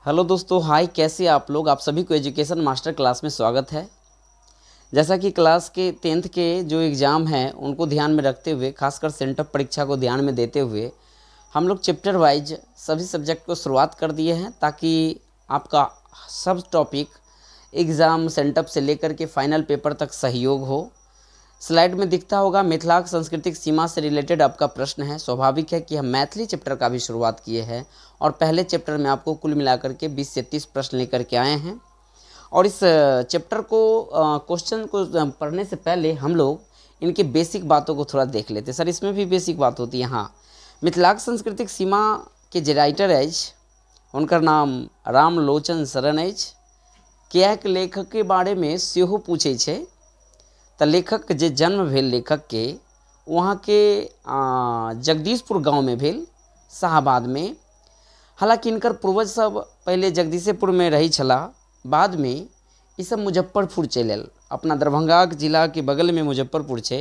Hello दोस्तों, हाय। कैसे आप लोग? आप सभी को एजुकेशन मास्टर क्लास में स्वागत है। जैसा कि क्लास के 10th के जो एग्ज़ाम हैं उनको ध्यान में रखते हुए, खासकर सेंटअप परीक्षा को ध्यान में देते हुए हम लोग चैप्टर वाइज सभी सब्जेक्ट को शुरुआत कर दिए हैं, ताकि आपका सब टॉपिक एग्ज़ाम सेंटअप से लेकर के फाइनल पेपर तक सहयोग हो। स्लाइड में दिखता होगा मिथिलाक सांस्कृतिक सीमा से रिलेटेड आपका प्रश्न है। स्वाभाविक है कि हम मैथिली चैप्टर का भी शुरुआत किए हैं और पहले चैप्टर में आपको कुल मिलाकर के 20 से 30 प्रश्न लेकर के आए हैं। और इस चैप्टर को क्वेश्चन को पढ़ने से पहले हम लोग इनके बेसिक बातों को थोड़ा देख लेते हैं। सर, इसमें भी बेसिक बात होती है। हाँ, मिथिलाक सांस्कृतिक सीमा के जे राइटर अछि उनकर नाम रामलोचन शरण अछि। किएक लेखक के बारे में सेहो पूछे छै। तो लेखक जे जन्म भेल लेखक के वहाँ के जगदीशपुर गांव में भेल, शाहबाद में। हालांकि इनकर पूर्वज सब पहले जगदीशपुर में रही छला, बाद में ये सब मुजफ्फरपुर चलि आयल। अपना दरभंगा जिला के बगल में मुजफ्फरपुर छै।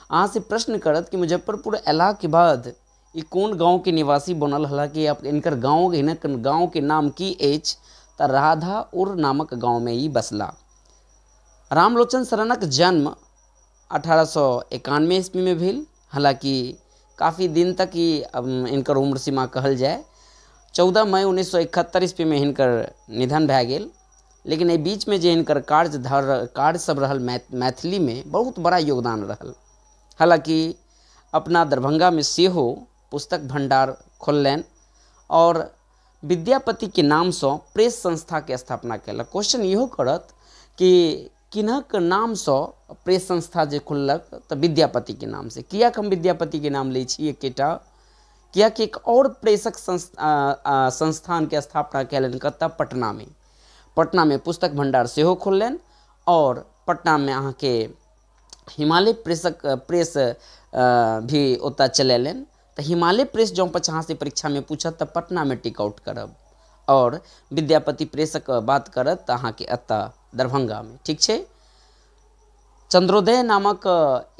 अहाँ से प्रश्न करत कि मुजफ्फरपुर अयला के बाद ये कौन गांव के निवासी बनल। हालांकि इनकर गांव के नाम की अछि तो राधापुर नामक गांव में ही बसला। रामलोचन शरणक जन्म 1891 ईस्वी में भेल। हालांकि काफ़ी दिन तक ही इनकर उम्र सीमा कहल जाए। 14 मई 1971 ईस्वी में इनकर निधन भए गेल। लेकिन एहि बीच में जे इनकर कार्य सब रहल मैथिली में बहुत बड़ा योगदान रहल। हालांकि अपना दरभंगा में सेहो पुस्तक भंडार खोललनि और विद्यापति के नाम से प्रेस संस्था के स्थापना कयलक। क्वेश्चन इहो करत कि किनक नाम से प्रेस संस्था जे खुललक तो विद्यापति के नाम से। किया हम विद्यापति के नाम ले छी एकेटा, किया कि एक और प्रेसक संस्थान के स्थापना कयलनि कतऽ पटना में पुस्तक भंडार सेहो खोललनि और पटना में अहाँ के हिमालय प्रेस भी ओतऽ चलेलनि। तो हिमालय प्रेस जौं अहाँ से परीक्षा में पूछत तो पटना में टिक आउट करब और विद्यापति प्रेसक बात करत तो अहाँ के एतऽ दरभंगा में। ठीक छै। चंद्रोदय नामक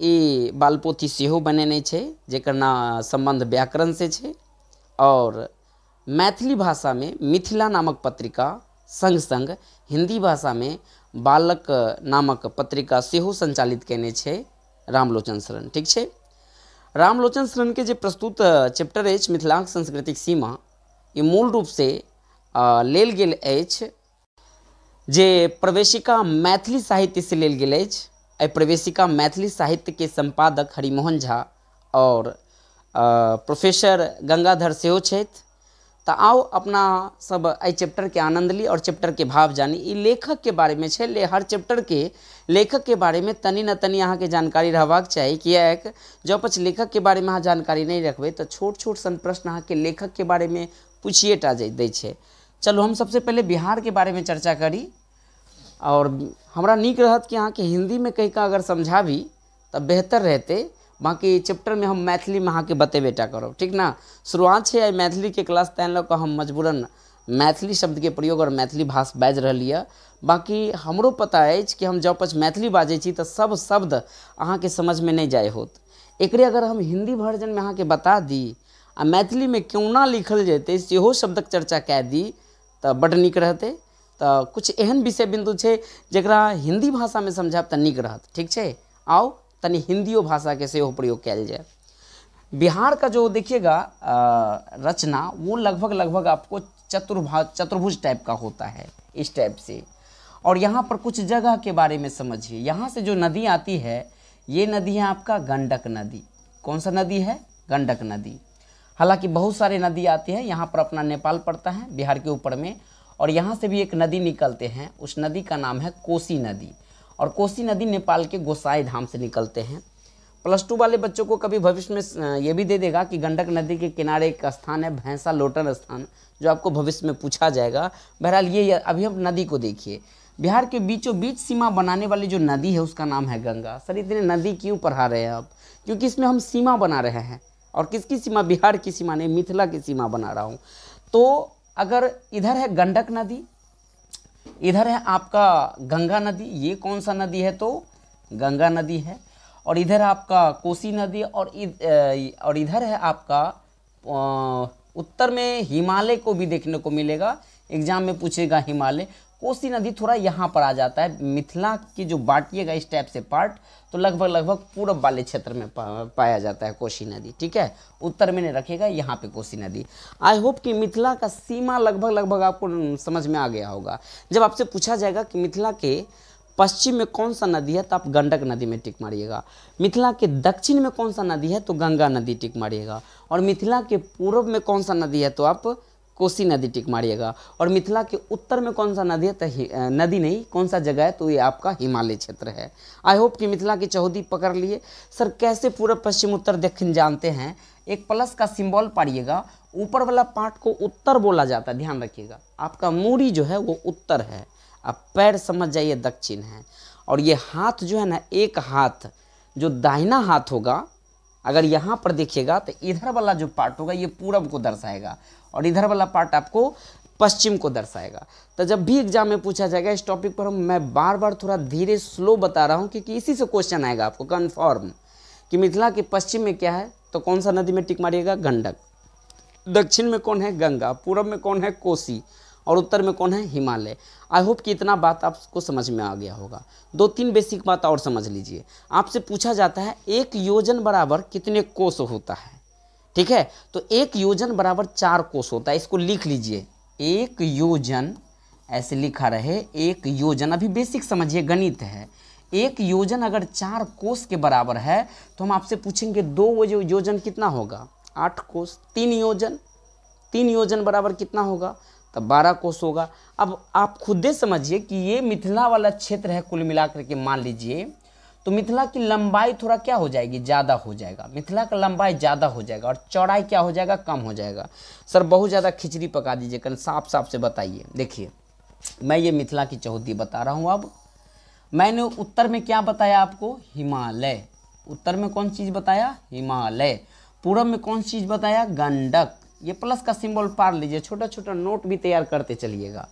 ई बालपोथी सेहो बनेने छै, जेकर संबंध व्याकरण से छै। और मैथिली भाषा में मिथिला नामक पत्रिका संग संग हिंदी भाषा में बालक नामक पत्रिका सेहो संचालित केने छै रामलोचन शरण। ठीक छै। रामलोचन शरण के जे प्रस्तुत चैप्टर अछि मिथिलाक सांस्कृतिक सीमा, ये मूल रूप से लेल गेल अछि जे प्रवेशिका मैथिली साहित्य से लेल गेल अछि। एहि प्रवेशिका मैथिली साहित्य के संपादक हरिमोहन झा और प्रोफेसर गंगाधर सेहो छथि। तो आओ अपना सब एहि चैप्टर के आनंद ली और चैप्टर के भाव जानी। ई लेखक के बारे में छै। हर चैप्टर के लेखक के बारे में तनी न तनी अहाँ के जानकारी रहबाक चाही। किएक जब पछ लेखक के बारे में अहाँ जानकारी नहीं रखबै तो छोट छोट सन प्रश्न अहाँ के लेखक के बारे में पूछिए टा दै छै। चलो हम सबसे पहले बिहार के बारे में चर्चा करी और हमरा नीक रहत कि अहाँ के हिंदी में कहीं का अगर समझाबी तो बेहतर रहते। बाकी चैप्टर में हम मैथिली में अहाँ के बतेबे टा करब, ठीक ना। शुरुआत है आई मैथिली के क्लास, तैं लऽ कऽ हम मजबूरन मैथिली शब्द के प्रयोग और मैथिली भाषा बाजि रहलिए। बाकी हमरो पता अछि कि हम जब पछ मैथिली बाजै छी तो सब शब्द अहाँ के समझ में नहीं जाए होत। एकरे अगर हम हिंदी वर्जन में अहाँ के बता दी आ मैथिली में केना लिखल जेतै सेहो शब्दक चर्चा कए दी तो बड़ नीक रहते। तो कुछ एहन विषय बिंदु छै जकरा हिंदी भाषा में समझाब तो नीक रहत। ठीक छै। आओ तनी हिंदियो भाषा के सेहो प्रयोग कयल जाए। बिहार का जो देखिएगा रचना वो लगभग आपको चतुर्भुज टाइप का होता है, इस टाइप से। और यहाँ पर कुछ जगह के बारे में समझिए। यहाँ से जो नदी आती है ये नदी है आपका गंडक नदी। कौन सा नदी है? गंडक नदी। हालांकि बहुत सारे नदी आती है। यहाँ पर अपना नेपाल पड़ता है बिहार के ऊपर में, और यहाँ से भी एक नदी निकलते हैं। उस नदी का नाम है कोसी नदी। और कोसी नदी नेपाल के गोसाई धाम से निकलते हैं। +2 वाले बच्चों को कभी भविष्य में ये भी दे देगा कि गंडक नदी के किनारे एक स्थान है भैंसा लोटन स्थान, जो आपको भविष्य में पूछा जाएगा। बहरहाल ये अभी हम नदी को देखिए। बिहार के बीचों बीच सीमा बनाने वाली जो नदी है उसका नाम है गंगा। सर, इतने नदी क्यों पढ़ा रहे हैं आप? क्योंकि इसमें हम सीमा बना रहे हैं। और किसकी सीमा? बिहार की सीमा नहीं, मिथिला की सीमा बना रहा हूँ। तो अगर इधर है गंडक नदी, इधर है आपका गंगा नदी। ये कौन सा नदी है? तो गंगा नदी है। और इधर आपका कोसी नदी और इधर है आपका उत्तर में हिमालय को भी देखने को मिलेगा, एग्जाम में पूछेगा हिमालय। कोसी नदी थोड़ा यहाँ पर आ जाता है, मिथिला की जो बांटिएगा इस टाइप से पार्ट तो लगभग पूर्व वाले क्षेत्र में पाया जाता है कोसी नदी, ठीक है। उत्तर में नहीं रखेगा, यहाँ पे कोसी नदी। आई होप कि मिथिला का सीमा लगभग आपको समझ में आ गया होगा। जब आपसे पूछा जाएगा कि मिथिला के पश्चिम में कौन सा नदी है तो आप गंडक नदी में टिक मारिएगा, मिथिला के दक्षिण में कौन सा नदी है तो गंगा नदी टिक मारिएगा, और मिथिला के पूर्व में कौन सा नदी है तो आप कोसी नदी टिक मारिएगा, और मिथिला के उत्तर में कौन सा नदी है तो नदी नहीं कौन सा जगह है तो ये आपका हिमालय क्षेत्र है। आई होप कि मिथिला की चौहदी पकड़ लिए। सर कैसे पूर्व पश्चिम उत्तर दक्षिण जानते हैं, एक प्लस का सिंबल पाड़िएगा, ऊपर वाला पार्ट को उत्तर बोला जाता है, ध्यान रखिएगा। आपका मूड़ी जो है वो उत्तर है, आप पैर समझ जाइए दक्षिण है, और ये हाथ जो है ना, एक हाथ जो दाहिना हाथ होगा अगर यहाँ पर देखिएगा तो इधर वाला जो पार्ट होगा ये पूरब को दर्शाएगा, और इधर वाला पार्ट आपको पश्चिम को दर्शाएगा। तो जब भी एग्जाम में पूछा जाएगा इस टॉपिक पर मैं बार बार थोड़ा धीरे स्लो बता रहा हूँ क्योंकि इसी से क्वेश्चन आएगा आपको कन्फर्म कि मिथिला के पश्चिम में क्या है तो कौन सा नदी में टिक मारिएगा, गंडक। दक्षिण में कौन है, गंगा। पूर्व में कौन है, कोसी। और उत्तर में कौन है, हिमालय। आई होप कि इतना बात आपको समझ में आ गया होगा। 2-3 बेसिक बात और समझ लीजिए। आपसे पूछा जाता है एक योजन बराबर कितने कोस होता है, ठीक है। तो एक योजन बराबर 4 कोस होता है, इसको लिख लीजिए। एक योजन ऐसे लिखा रहे, एक योजन, अभी बेसिक समझिए, गणित है। एक योजन अगर 4 कोस के बराबर है तो हम आपसे पूछेंगे 2 योजन कितना होगा, 8 कोस। 3 योजन बराबर कितना होगा तब 12 कोस होगा। अब आप खुद ही समझिए कि ये मिथिला वाला क्षेत्र है, कुल मिलाकर के मान लीजिए तो मिथिला की लंबाई थोड़ा क्या हो जाएगी, ज़्यादा हो जाएगा। मिथिला का लंबाई ज़्यादा हो जाएगा और चौड़ाई क्या हो जाएगा, कम हो जाएगा। सर बहुत ज़्यादा खिचड़ी पका दीजिए, कल साफ साफ से बताइए। देखिए मैं ये मिथिला की चौहदी बता रहा हूँ। अब मैंने उत्तर में क्या बताया आपको, हिमालय। उत्तर में कौन चीज़ बताया, हिमालय। पूर्व में कौन चीज़ बताया, गंडक। ये प्लस का सिंबल पार लीजिए, छोटा छोटा नोट भी तैयार करते चलिएगा।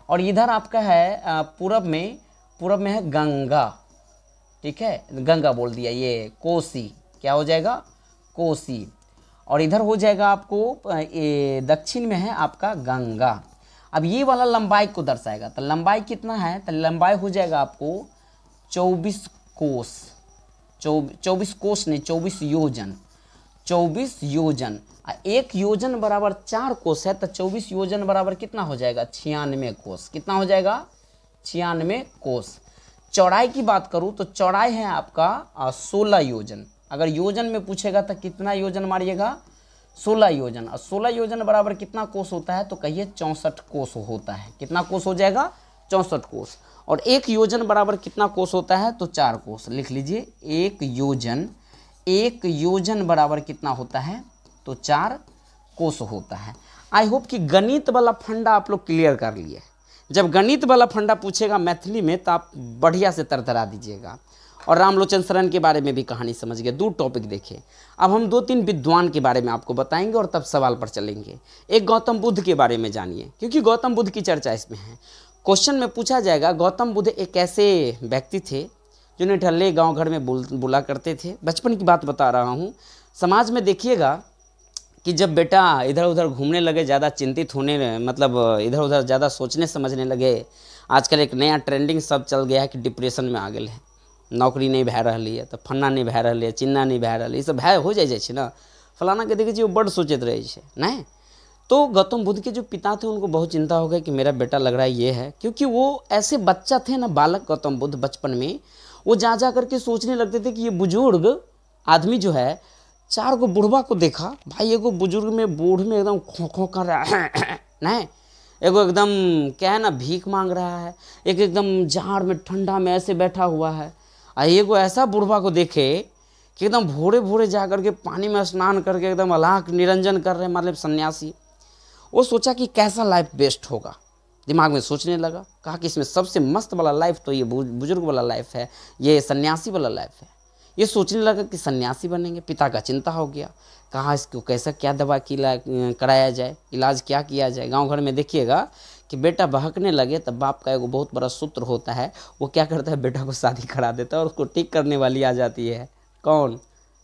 और इधर आपका है पूरब में है गंगा, ठीक है, गंगा बोल दिया। ये कोसी क्या हो जाएगा, कोसी। और इधर हो जाएगा आपको ये दक्षिण में है आपका गंगा। अब ये वाला लंबाई को दर्शाएगा, तो लंबाई कितना है, तो लंबाई हो जाएगा आपको 24 कोस। 24 कोस नहीं, 24 योजन। 24 योजन। एक योजन बराबर 4 कोस है तो 24 योजन बराबर कितना हो जाएगा, 96 कोस। कितना हो जाएगा, 96 कोस। चौड़ाई की बात करूं तो चौड़ाई है आपका 16 योजन। अगर योजन में पूछेगा तो कितना योजन मारिएगा, 16 योजन। और 16 योजन बराबर कितना कोस होता है तो कहिए 64 कोस होता है। कितना कोस हो जाएगा, 64 कोस। और एक योजन बराबर कितना कोस होता है तो 4 कोस। लिख लीजिए, एक योजन बराबर कितना होता है तो 4 कोस होता है। आई होप कि गणित वाला फंडा आप लोग क्लियर कर लिए। जब गणित वाला फंडा पूछेगा मैथिली में तो आप बढ़िया से तरतरा दीजिएगा। और रामलोचन शरण के बारे में भी कहानी समझ गए। 2 टॉपिक देखे। अब हम 2-3 विद्वान के बारे में आपको बताएंगे और तब सवाल पर चलेंगे। एक गौतम बुद्ध के बारे में जानिए, क्योंकि गौतम बुद्ध की चर्चा इसमें है। क्वेश्चन में पूछा जाएगा, गौतम बुद्ध एक ऐसे व्यक्ति थे जो निठल्ले गाँव घर में बुला करते थे। बचपन की बात बता रहा हूँ। समाज में देखिएगा कि जब बेटा इधर उधर घूमने लगे, ज़्यादा चिंतित होने, मतलब इधर उधर ज़्यादा सोचने समझने लगे। आजकल एक नया ट्रेंडिंग सब चल गया है कि डिप्रेशन में आ गए हैं, नौकरी नहीं भए रही है तो फन्ना नहीं भए रही है, चिन्ना नहीं भए रही है, सब भय हो जाए ना। फलाना के देखिए वो बड़ सोचते रहे नहीं। तो गौतम बुद्ध के जो पिता थे उनको बहुत चिंता हो गई कि मेरा बेटा लग रहा है ये है, क्योंकि वो ऐसे बच्चा थे ना, बालक गौतम बुद्ध बचपन में वो जा करके सोचने लगते थे कि ये बुजुर्ग आदमी जो है, 4 गो बुढ़वा को देखा भाई, एगो बुजुर्ग में बूढ़ में एकदम खो कर रहा है नहीं, एगो एकदम क्या है ना भीख मांग रहा है, एक एकदम जाड़ में ठंडा में ऐसे बैठा हुआ है। और एगो ऐसा बुढ़वा को देखे कि एकदम भोरे भोरे जा करके पानी में स्नान करके एकदम अलाख निरंजन कर रहे, मतलब सन्यासी। वो सोचा कि कैसा लाइफ बेस्ट होगा, दिमाग में सोचने लगा। कहा कि इसमें सबसे मस्त वाला लाइफ तो ये बुजुर्ग वाला लाइफ है, ये सन्यासी वाला लाइफ है। ये सोचने लगा कि सन्यासी बनेंगे। पिता का चिंता हो गया, कहा इसको कैसा क्या दवा कराया जाए, इलाज क्या किया जाए। गांव घर में देखिएगा कि बेटा बहकने लगे तब बाप का एगो बहुत बड़ा सूत्र होता है, वो क्या करता है, बेटा को शादी करा देता है और उसको ठीक करने वाली आ जाती है। कौन,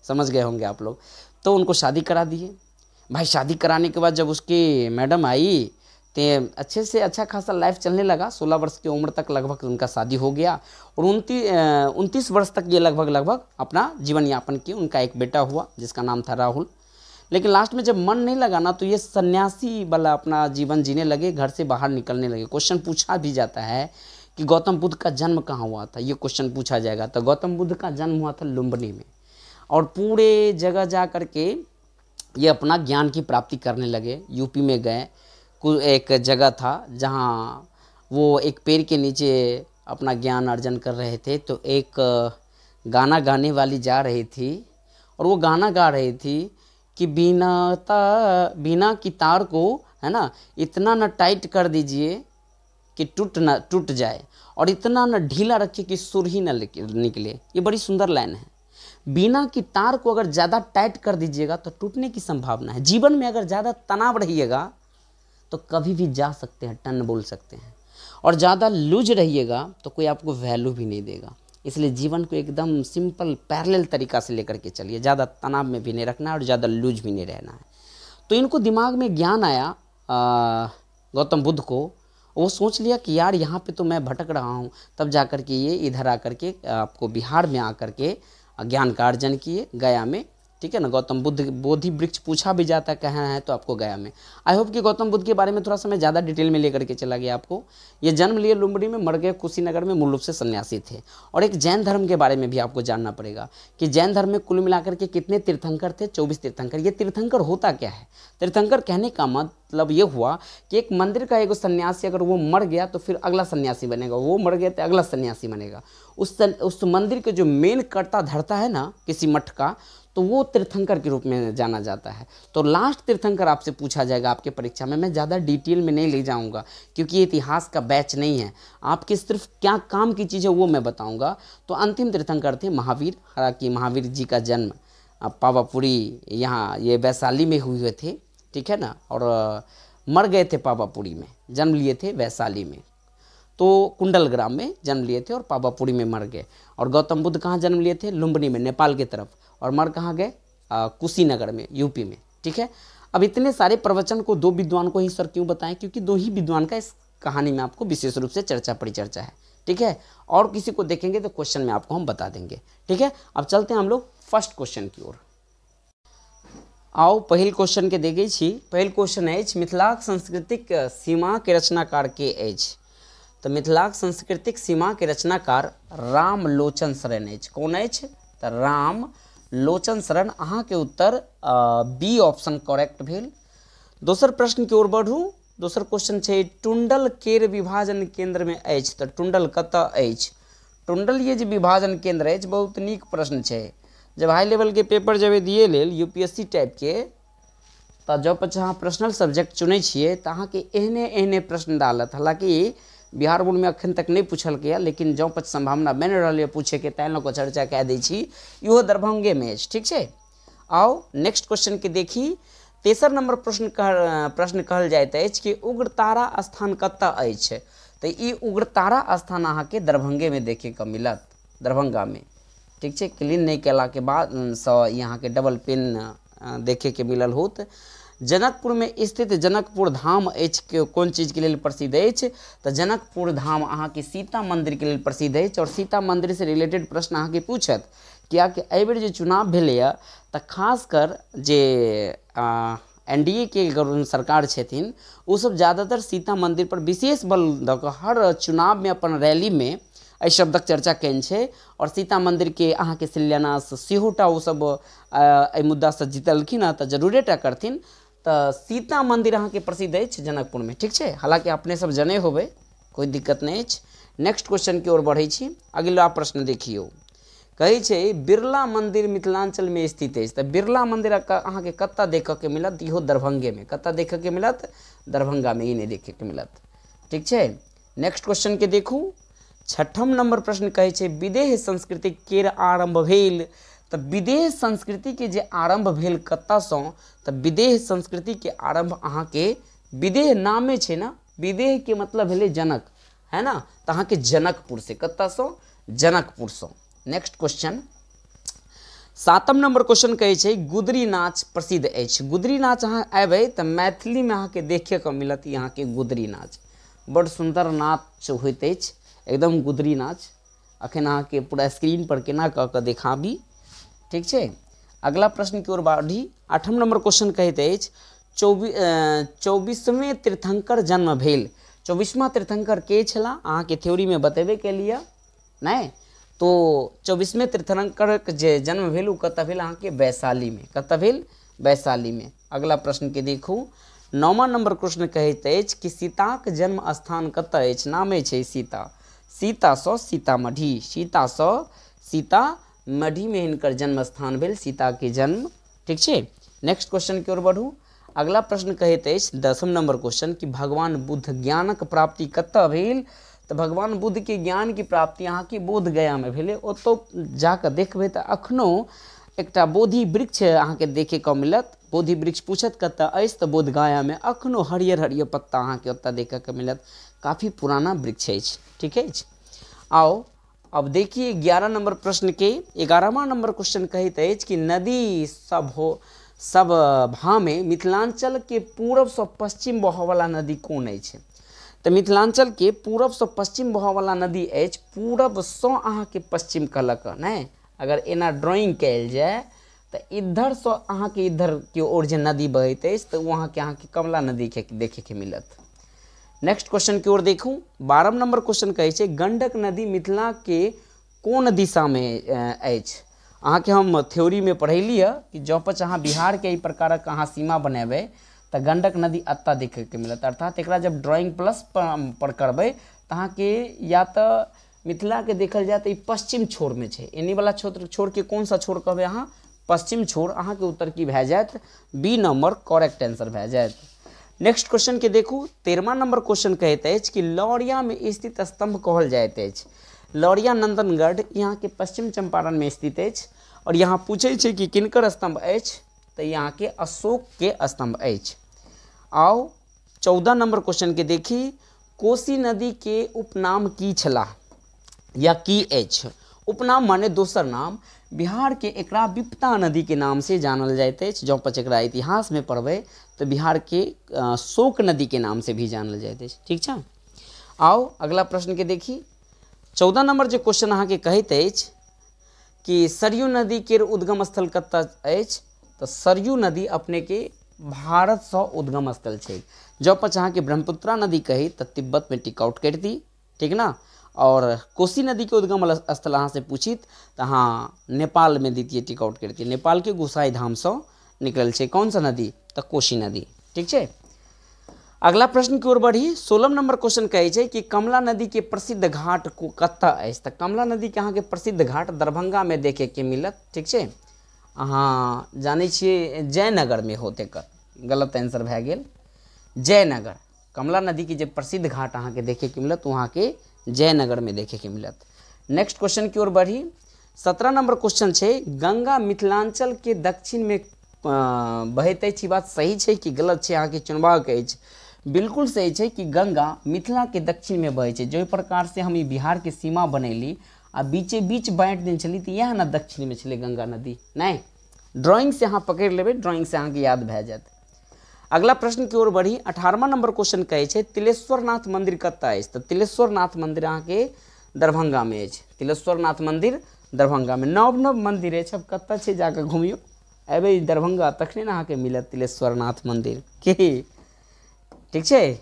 समझ गए होंगे आप लोग। तो उनको शादी करा दिए। भाई शादी कराने के बाद जब उसकी मैडम आई तो अच्छे से अच्छा खासा लाइफ चलने लगा। 16 वर्ष की उम्र तक लगभग उनका शादी हो गया और 29 वर्ष तक ये लगभग अपना जीवन यापन किए। उनका एक बेटा हुआ जिसका नाम था राहुल। लेकिन लास्ट में जब मन नहीं लगा ना तो ये सन्यासी वाला अपना जीवन जीने लगे, घर से बाहर निकलने लगे। क्वेश्चन पूछा भी जाता है कि गौतम बुद्ध का जन्म कहाँ हुआ था, ये क्वेश्चन पूछा जाएगा। तो गौतम बुद्ध का जन्म हुआ था लुम्बिनी में और पूरे जगह जा कर के ये अपना ज्ञान की प्राप्ति करने लगे। यूपी में गए, एक जगह था जहाँ वो एक पेड़ के नीचे अपना ज्ञान अर्जन कर रहे थे। तो एक गाना गाने वाली जा रही थी और वो गाना गा रही थी कि बिना की तार को है ना इतना न टाइट कर दीजिए कि टूट जाए और इतना न ढीला रखिए कि सुर ही न निकले। ये बड़ी सुंदर लाइन है। बिना की तार को अगर ज़्यादा टाइट कर दीजिएगा तो टूटने की संभावना है। जीवन में अगर ज़्यादा तनाव रहिएगा तो कभी भी जा सकते हैं, टन बोल सकते हैं। और ज़्यादा लूज रहिएगा तो कोई आपको वैल्यू भी नहीं देगा। इसलिए जीवन को एकदम सिंपल पैरेलल तरीका से लेकर के चलिए। ज़्यादा तनाव में भी नहीं रखना है और ज़्यादा लूज भी नहीं रहना है। तो इनको दिमाग में ज्ञान आया गौतम बुद्ध को। वो सोच लिया कि यार यहाँ पे तो मैं भटक रहा हूँ। तब जा कर के ये इधर आकर के आपको बिहार में आकर के ज्ञान का अर्जन किए, गया में। ठीक है ना। गौतम बुद्ध बोधि वृक्ष पूछा भी जाता है कहाँ है, तो आपको गया में। आई होप कि गौतम बुद्ध के बारे में थोड़ा सा मैं ज़्यादा डिटेल में लेकर के चला गया आपको। ये जन्म लिए लुम्बिनी में, मर गए कुशीनगर में, मूल रूप से सन्यासी थे। और एक जैन धर्म के बारे में भी आपको जानना पड़ेगा कि जैन धर्म में कुल मिलाकर के कितने तीर्थंकर थे, 24 तीर्थंकर। ये तीर्थंकर होता क्या है? तीर्थंकर कहने का मतलब ये हुआ कि एक मंदिर का एक सन्यासी अगर वो मर गया तो फिर अगला सन्यासी बनेगा, वो मर गया तो अगला सन्यासी बनेगा। उस मंदिर के जो मेन कर्ता धरता है ना किसी मठ का, तो वो तीर्थंकर के रूप में जाना जाता है। तो लास्ट तीर्थंकर आपसे पूछा जाएगा आपके परीक्षा में। मैं ज़्यादा डिटेल में नहीं ले जाऊंगा क्योंकि ये इतिहास का बैच नहीं है। आपके सिर्फ क्या काम की चीज़ है वो मैं बताऊंगा। तो अंतिम तीर्थंकर थे महावीर। हालांकि महावीर जी का जन्म पावापुरी यहाँ ये वैशाली में हुए थे। ठीक है ना। और मर गए थे पावापुरी में, जन्म लिए थे वैशाली में। तो कुंडल ग्राम में जन्म लिए थे और पावापुरी में मर गए। और गौतम बुद्ध कहाँ जन्म लिए थे? लुम्बिनी में, नेपाल की तरफ। और मर कहाँ गए? कुशीनगर में, यूपी में। ठीक है। अब इतने सारे प्रवचन को 2 विद्वान को ही सर क्यों बताएं? क्योंकि 2 ही विद्वान का इस कहानी में आपको विशेष रूप से परिचर्चा है। ठीक है। और किसी को देखेंगे तो क्वेश्चन में आपको हम बता देंगे। ठीक है। अब चलते हैं हम लोग फर्स्ट क्वेश्चन की ओर। आओ पहिल क्वेश्चन के देखे छी। पहिल क्वेश्चन अछि मिथिलाक सांस्कृतिक सीमा के रचनाकार के अछि? तो मिथिलाक सांस्कृतिक सीमा के रचनाकार रामलोचन शरण अछि। कौन अछि? तो रामलोचन शरण। अहाँ के उत्तर बी ऑप्शन करेक्ट भेल। दोसर प्रश्न की ओर बढ़ू। दोसर क्वेश्चन छै टुंडल केर विभाजन केंद्र में अछि? तो टुंडल कतऽ अछि? टुंडल ये जो विभाजन केंद्र अछि बहुत नीक प्रश्न छै। जब हाई लेवल के पेपर जब दिए लेल यूपीएससी टाइप के, तो जब अहाँ पर्सनल सब्जेक्ट चुने छिए तो अहाँ के एहने प्रश्न डालत। हालांकि बिहार बोर्ड में अखन तक नहीं पूछल गया, लेकिन जौ पच संभावना बन रही है पूछे के, तैं लोग चर्चा कह दै छी। इहो दरभंगे में अछि। ठीक है। आओ नेक्स्ट क्वेश्चन के देखी। तेसर नंबर प्रश्न कहल जाइत अछि कि उग्रतारा स्थान कतऽ अछि? तो ई उग्रतारा स्थान अहाँ के दरभंगे में देखे के मिलत, दरभंगा में। ठीक है। क्लीन नहीं कैला के बाद यहाँ के डबल पेन देखे के मिलल होत। जनकपुर में स्थित जनकपुर धाम अछि के कौन चीज के लिए प्रसिद्ध अछि? तो जनकपुर धाम अहाँ के सीता मंदिर के लिए प्रसिद्ध अछि। और सीता मंदिर से रिलेटेड प्रश्न अहाँ के पूछत किया कि एहि बेर जे चुनाव भेलैया तो खासकर जे एनडीए के सरकार छथिन वो सब ज़्यादातर सीता मंदिर पर विशेष बल दऽ कऽ हर चुनाव में अपन रैली में एहि शब्दक चर्चा कयने छै। और सीता मंदिर के अहाँ के शिलान्यास सेहोटा ओ सब एहि मुद्दा से जीतलखिन हँ, तो जरूरेटा करथिन। तो सीता मंदिर अहाँ के प्रसिद्ध अछि जनकपुर में। ठीक है। हालांकि अपने सब जने होबे, कोई दिक्कत नहीं अछि। नेक्स्ट क्वेश्चन की ओर बढ़े छी। अगिला प्रश्न देखियो। कहे छै बिरला मंदिर मिथिलांचल में स्थित अछि। तो बिरला मंदिर अहाँ के कतऽ देखऽ के मिलत? इहो दरभंगे में। कतऽ देखऽ के मिलत? दरभंगा में। ई नहीं देखे के मिलत। ठीक है। नेक्स्ट क्वेश्चन के देखू। छठम नंबर प्रश्न कहे छै विदेह संस्कृति केर आरंभ भेल? तो विदेह संस्कृति के जे आरंभ भेल कतऽ सँ? तो विदेह संस्कृति के आरंभ अहाँ के विदेह नामे छै ना, विदेह के मतलब भेले जनक, है ना। तो अहाँ के जनकपुर से। कतऽ सँ? जनकपुर से। नेक्स्ट क्वेश्चन 7 नंबर क्वेश्चन कहै छै गुदरी नाच प्रसिद्ध अछि। गुदरी नाच अहाँ अयबै तऽ मैथिलीमे अहाँके देखैके मिलत अहाँके गुदरी नाच, बड़ सुंदर नाच होइत अछि एकदम गुदरी नाच। अखन अहाँके पूरा स्क्रीन पर केना कऽ कऽ देखाबी, ठीक छै। अगला प्रश्न की ओर बढ़ी। 8 नंबर क्वेश्चन कहैत अछि 24वें तीर्थंकर जन्म भेल। 24वां तीर्थंकर के छला अहाँके थ्योरीमे बतेबे केलिए नहि, तो 24वें तीर्थंकर जे जन्म भेल ओ कतऽ भेल अहाँके वैशालीमे। कतऽ भेल? वैशालीमे। अगला प्रश्न के देखू 9वां नंबर प्रश्न कहैत अछि कि सीताक जन्म स्थान कतऽ अछि? नामे छै सीता। सीतासँ सीतामढ़ी, सीतासँ सीतामढ़ी में हिनकर जन्म स्थान भेल, सीता के जन्म, ठीक छै। नेक्स्ट क्वेश्चन की ओर बढ़ू। अगला प्रश्न कहैत अछि 10 नंबर क्वेश्चन कि भगवान बुद्ध ज्ञानक प्राप्ति कतऽ भेल? तऽ भगवान बुद्ध के ज्ञान की प्राप्ति अहाँके बोध गया में भेलै। ओतौ जाकऽ देखबै तऽ अखनो एकटा बोधि वृक्ष अहाँके देखे के मिलत। बोधि वृक्ष पूछत कतऽ अछि तऽ बोध गया में अखनो हरियर हरियर पत्ता अहाँके ओतऽ देखे के मिलत। काफी पुराना वृक्ष अछि, ठीक है। आओ अब देखिए 11 नंबर प्रश्न के 11वां नंबर क्वेश्चन कहैत अछि कि नदी सभा में मिथिलांचल के पूर्व से पश्चिम बहयवला नदी कोन अछि? तऽ मिथिलांचल के पूर्व से पश्चिम बहयवला नदी अछि, पूर्व से अहाँके पश्चिम कहलक नहि। अगर एना ड्राइंग कयल जाए तऽ इधर से अहाँके इधर के ओर जे नदी बहैत अछि तऽ वहाँ के अहाँके कमला नदी के देखे के मिलत। नेक्स्ट क्वेश्चन की ओर देखू 12 नंबर क्वेश्चन कहै छै गंडक नदी मिथिला के कोन दिशा में अछि? अहाँके हम थ्योरी में पढ़ेलिए कि जँ पछ अहाँ बिहार के एहि प्रकारक अहाँ सीमा बनेबै तऽ गंडक नदी एतऽ देखे के मिलत। अर्थात एकरा जब ड्राइंग प्लस पर करबै तऽ अहाँके या तऽ मिथिला के देखल जाए तऽ ई पश्चिम छोर में छै। एनी वाला छोर के कौन सा छोर कहबै अहाँ? पश्चिम छोर। अहाँके उत्तर की भए जाएत? बी नंबर करेक्ट आंसर भए जाएत। नेक्स्ट क्वेश्चन के देखू 13वां नंबर क्वेश्चन कहैत अछि कि लौरिया में स्थित स्तंभ कहल जाइत अछि। लौरिया नंदनगढ़ यहाँ के पश्चिम चंपारण में स्थित अछि और यहाँ पूछे छै कि किनकर स्तंभ अछि तऽ यहाँ के अशोक के स्तंभ अछि। आओ 14 नंबर क्वेश्चन के देखी कोसी नदी के उपनाम की छला या की अछि? उपनाम माने दोसर नाम। बिहार के एकरा विपता नदी के नाम से जानल जाइत अछि। जँ पछ एकरा इतिहास में पढ़बै तो बिहार के शोक नदी के नाम से भी जानल जाइत अछि, ठीक छै। आओ अगला प्रश्न के देखी 14 नंबर जो क्वेश्चन अहाँके कहैत अछि कि सरयू नदी के उद्गम स्थल कतऽ अछि? तो सरयू नदी अपने के भारत से उद्गम स्थल छै। जँ पछ अहाँके ब्रह्मपुत्रा नदी कही तो तिब्बत में टिकआउट कर दी, ठीक ना। और कोसी नदी के उद्गम स्थल अहाँ से पूछित तो हाँ नेपाल में द्वितीय टिकआउट करती। नेपाल के गोसाई धाम से निकल छै कौन सा नदी? तो कोशी नदी, ठीक छै। अगला प्रश्न की ओर बढ़ी 16 नंबर क्वेश्चन कहै छै कि कमला नदी के प्रसिद्ध घाट को कतऽ अछि? तऽ कमला नदी के अहाँके प्रसिद्ध घाट दरभंगा में देखे के मिलत, ठीक छै। अहाँ जानै छियै जयनगर में होत एकर, गलत आंसर भए गेल। जयनगर कमला नदी के जे प्रसिद्ध घाट अहाँके देखे के मिलत वहाँ के जयनगर में देखे के मिलत। नेक्स्ट क्वेश्चन की ओर बढ़ी 17 नंबर क्वेश्चन छै गंगा मिथिलांचल के दक्षिण में बहैत अछि। बात सही छै कि गलत छै? अहाँके चुनबाक अछि। बिल्कुल सही छै कि गंगा मिथिला के दक्षिण में बहै छै। जो प्रकार से हम ई बिहार के सीमा बनैली आ बीचे बीच बाँटि देने छली तऽ इएह ने दक्षिण में छलै गंगा नदी नहीं। ड्राइंग से अहाँ पकड़ि लेबै, ड्राइंग से अहाँके याद भए जाएत। अगला प्रश्न की ओर बढ़ी 18वां नंबर क्वेश्चन कहै छै तिलेश्वरनाथ मंदिर कतऽ अछि? तऽ तिलेश्वरनाथ मंदिर अहाँके दरभंगा में अछि। तिलेश्वरनाथ मंदिर दरभंगा में नव नव मंदिर अछि। अब कतऽ छै जाकऽ घुमियो, अयबै दरभंगा तखने ने अहाँके मिलत तिलेश्वरनाथ मंदिर की, ठीक छै।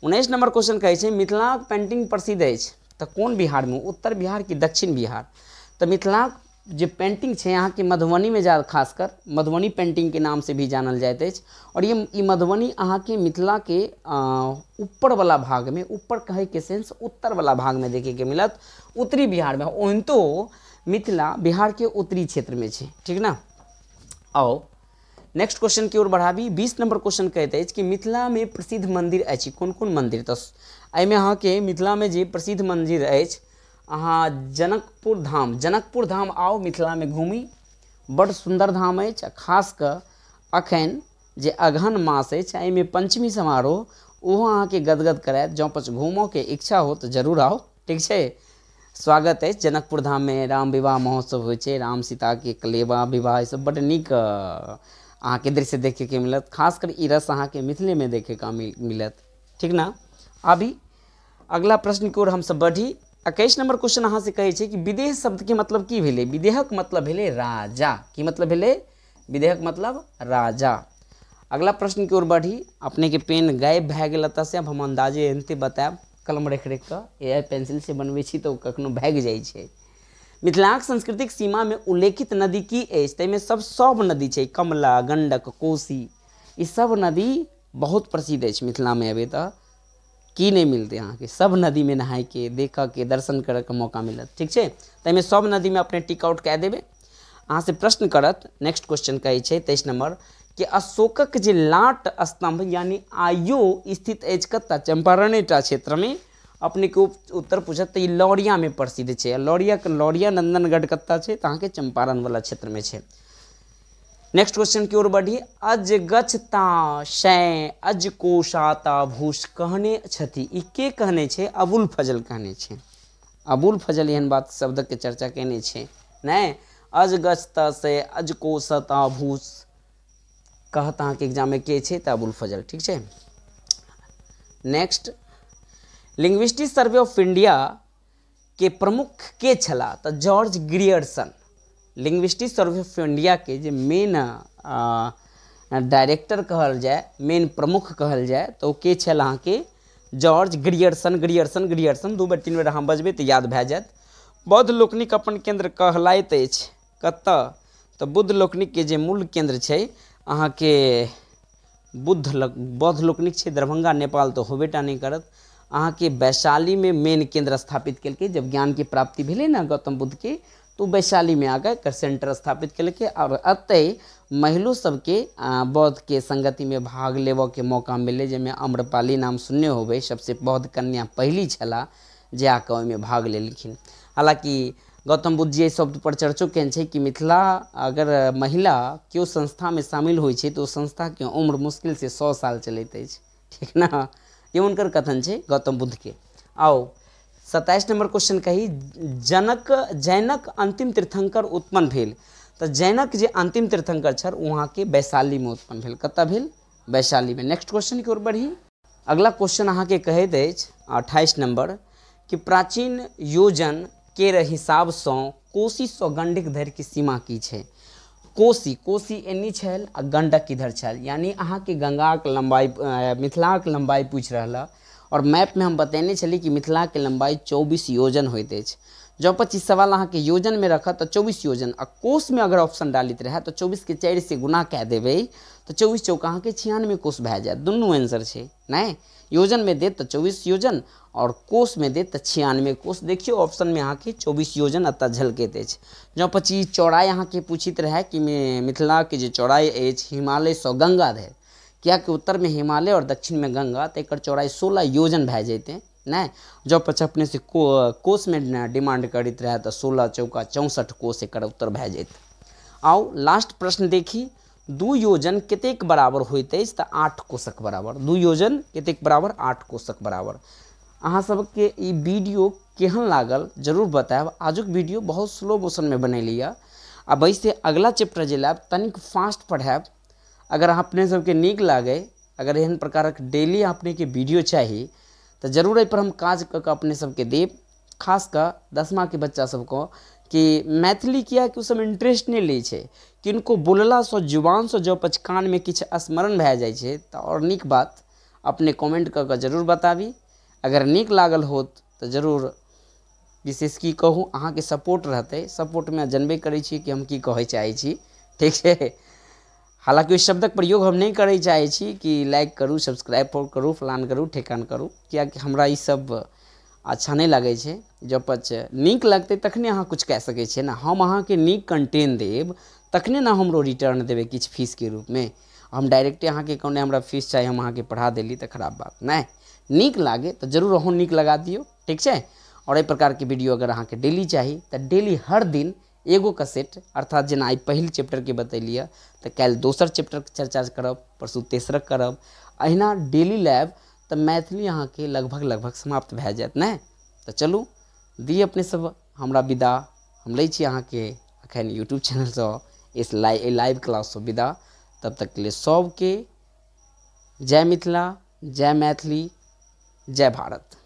19 नंबर क्वेश्चन कहै छै मिथिलाक पेंटिंग प्रसिद्ध अछि तऽ कोन बिहार में? उत्तर बिहार की दक्षिण बिहार? तऽ मिथिलाक जे पेंटिंग छै अहाँके मधुबनी में ज़्यादा, खासकर मधुबनी पेंटिंग के नाम से भी जानल जाइत अछि। और ये मधुबनी अहाँके मिथिला के ऊपर वाला भाग में, ऊपर कहे के सेंस उत्तर वाला भाग में देखे के मिलत। उत्तरी बिहार में ओहितो मिथिला बिहार के उत्तरी क्षेत्र में छै, ठीक ना। आओ नेक्स्ट क्वेश्चन की ओर बढ़ाबी 20 नंबर क्वेश्चन कहते अछि कि मिथिला में प्रसिद्ध मंदिर अछि कोन कोन मंदिर? तऽ एहिमे अहाँके मिथिला में जे प्रसिद्ध मंदिर अछि अहाँ जनकपुर धाम आओ मिथिला में घूमी, बड़ सुंदर धाम अछि। खास कऽ अखन जे अगहन मास अछि एहिमे पंचमी समारोह ओहो अहाँके गदगद करायत। जँ पछ घूमो के इच्छा हो तो जरूर आओ, ठीक छै। स्वागत है। जनकपुर धाम में राम विवाह महोत्सव होइ छै, राम सीता के कलेवा विवाह, ई सब बड़ नीक अहाँके दृश्य देखे के मिलत। खासकर ई रस अहाँके मिथिले में देखे के मिलत, ठीक ना। अभी अगला प्रश्न की ओर हम सब बढ़ी। 21 नंबर क्वेश्चन अहाँ से कहै छै कि विदेह शब्द के मतलब की भेलै। विदेहक मतलब भेलै राजा। की मतलब भेलै? विदेहक मतलब राजा। अगला प्रश्न की ओर बढ़ी। अपने के पेन गायब भए गेल एतऽ से, अब हम अंदाजे एनते बतायब कलम रख के। एआई पेंसिल से बनबै छी तऽ कखनो भागि जाइ छै। मिथिलाक सांस्कृतिक सीमा में उल्लेखित नदी की अछि? ताहिमे सब नदी छै, कमला, गंडक, कोसी, ई सब नदी बहुत प्रसिद्ध अछि मिथिला में। अबे तऽ की नहीं मिलते अहाँके, सब नदी में नहाय के, देखऽ के, दर्शन करऽ के मौका मिलत, ठीक छै। ताहिमे सब नदी में अपने टिक आउट कए देबै। अहाँ से प्रश्न करत, नेक्स्ट क्वेश्चन कहै छै 23 नंबर कि अशोकक जे लाट स्तंभ यानी आइयो स्थित अछि कतऽ? चंपारणेटा क्षेत्र में। अपने के उत्तर पूछत तऽ ई लौरिया में प्रसिद्ध छै। लौरिया नंदनगढ़ कतऽ छै? तऽ अहाँके चंपारण वाला क्षेत्र में छै। नेक्स्ट क्वेश्चन की ओर बढ़ी। अज गच्छता शय अज कोशाता भूष कहने छथि, ई के कहने छै? अबुल फजल कहने छै। अबुल फजल एहन बात शब्दक के चर्चा केने छै नहि। अज गच्छता शय अज कोशाता भूष कहत अहाँके एग्जाम में के छै? तऽ अबुल फजल, ठीक छै। Next, linguistic survey of India के प्रमुख के छला? तऽ George Grierson. Linguistic survey of India के जे मेन डायरेक्टर कहल जाए, मेन प्रमुख कहल जाए, तऽ ओ के छल अहाँके? George Grierson. ग्रियर्सन 2 बेर 3 बेर अहाँ बजबै तऽ याद भए जायत। बौद्ध लोकनिक अपन केंद्र कहलाइत अछि कतऽ? तऽ बुद्ध लोकनिक के जे मूल केंद्र छै अहाँके बौद्ध लोकनिक छै दरभंगा, नेपाल तऽ होबे टा नहीं करत। अहाँके वैशाली में मेन केंद्र स्थापित केलकै। जब ज्ञान की प्राप्ति भेलै ना गौतम बुद्ध के, तो वैशाली में आके एकर सेंटर स्थापित केलकै। और अतः महिलो सबके बौद्ध के संगति में भाग लेबऽ के मौका मिले, जिसमें आम्रपाली नाम सुनने होबै, सबसे बौद्ध कन्या पहली छला जे आके ओहिमे भाग लेलखिन। हालांकि गौतम बुद्ध जी एहि शब्द पर चर्चो केने छै कि मिथिला अगर महिला केओ संस्था में शामिल होइ छै तो संस्था के उम्र मुश्किल से 100 साल चलैत अछि, ठीक ना। ये उनकर कथन छै गौतम बुद्ध के। आओ 27 नंबर क्वेश्चन कही। जैनक अंतिम तीर्थंकर उत्पन्न भेल। तऽ जैनक जे अंतिम तीर्थंकर छल वहाँ के वैशाली में उत्पन्न भेल। कतऽ भेल? वैशाली में। नेक्स्ट क्वेश्चन की ओर बढ़ी। अगला क्वेश्चन अहाँ के कहैत अछि 28 नंबर कि प्राचीन योजन के हिसाब से कोसी सँ गंडक धरि के सीमा की छै? कोसी एनी छल आ गंडक इधर छल, यानी अहाँ के गंगा के लंबाई, मिथिला के लंबाई पूछ रहा। और मैप में हम बतेने चली कि मिथिला के लंबाई 24 योजन होइत अछि। जब 25 सवाल अहाँ के योजन में रखत तो 24 योजन, आ कोस में अगर ऑप्शन डालित रहे तो 24 के 4 से गुना कए देबै तो 24 चौका अहाँ के 96 कोस भए जायत। दुनू आंसर छै नहीं। योजन में देत तो 24 योजन और कोस में देत तो 96 कोस। देखियो ऑप्शन में अहाँ के 24 योजन अतः झलकैत अछि। जब 25 चौड़ाई अहाँ के पूछित रहे कि मिथिला के जे चौड़ाई अछि हिमालय से गंगा धरि, क्या कि उत्तर में हिमालय और दक्षिण में गंगा, तो एक चौड़ाई 16 योजन भए जैते नहीं। जब पछ अपने से कोस में डिमांड करित रहे तो 16 चौका 64 कोस एक उत्तर भए जैते। आओ लास्ट प्रश्न देखी। 2 योजन कतेक बराबर होइत अछि? तऽ 8 कोसक बराबर। 2 योजन कतेक बराबर? 8 कोसक बराबर। अहाँ सबके ई वीडियो केहन लागल जरूर बतायब। आजुक वीडियो बहुत स्लो मोशन में बनैली है। अब वैसे अगला चैप्टर जे लायब तनिक फास्ट पढ़ायब। अगर अपने सबके नीक लागे, अगर एहन प्रकारक डेली अपने के वीडियो चाहिए तो जरूर एहि पर हम काज कऽ अपने सबके देब। खास कर 10मा के बच्चा सबको कि मैथिली किया कि सब इंटरेस्ट नहीं लै छै। किनको बोलला से जुबान से जब कान में किछु स्मरण भए जाइ छै तो और नीक बात अपने कमेंट कऽ जरूर बताबी। अगर नीक लागल होत तो जरूर विशेष की कहूँ अहाँ के सपोर्ट रहते। सपोर्ट में जानबे करै छी कि हम की कहे चाहे छी, ठीक है। हालांकि उस शब्दक प्रयोग हम नहीं करे चाहे छी कि लाइक करूँ, सब्सक्राइब करूँ, फलान करूँ, ठेकान करूँ, किया कि हमरा ई सब अच्छा नहीं लगे छै। जब नीक लगते तखने अहाँ कुछ कह सकै छियै ना। हम अहाँ के नीक कंटेंट देब तखने ना हमरो रिटर्न देवे किछ फीस के रूप में। हम डायरेक्टे अहाँ के कहने हमरा फीस चाहिए, हम अहाँ के पढ़ा देली तो खराब बात नहीं। नीक लागे तो जरूर अहूँ नीक लगा दियो, ठीक है। और एहि प्रकार के वीडियो अगर अहाँ के डेली चाहिए तो डेली हर दिन एगो का सेट, अर्थात जेना आई पहिल चैप्टर के बतेलिए तो कल दोसर चैप्टर के चर्चा करब, परसू तेसरक करब। अहिना डेली लैब तो मैथिली अहाँ के लगभग समाप्त भए जायत नहीं। तो चलू दी अपने सब हमरा विदा। हम लै छी अहाँके अखन यूट्यूब चैनलसँ इस लाइव क्लाससँ विदा। तब तक के लिए सबके जय मिथिला, जय मैथिली, जय भारत।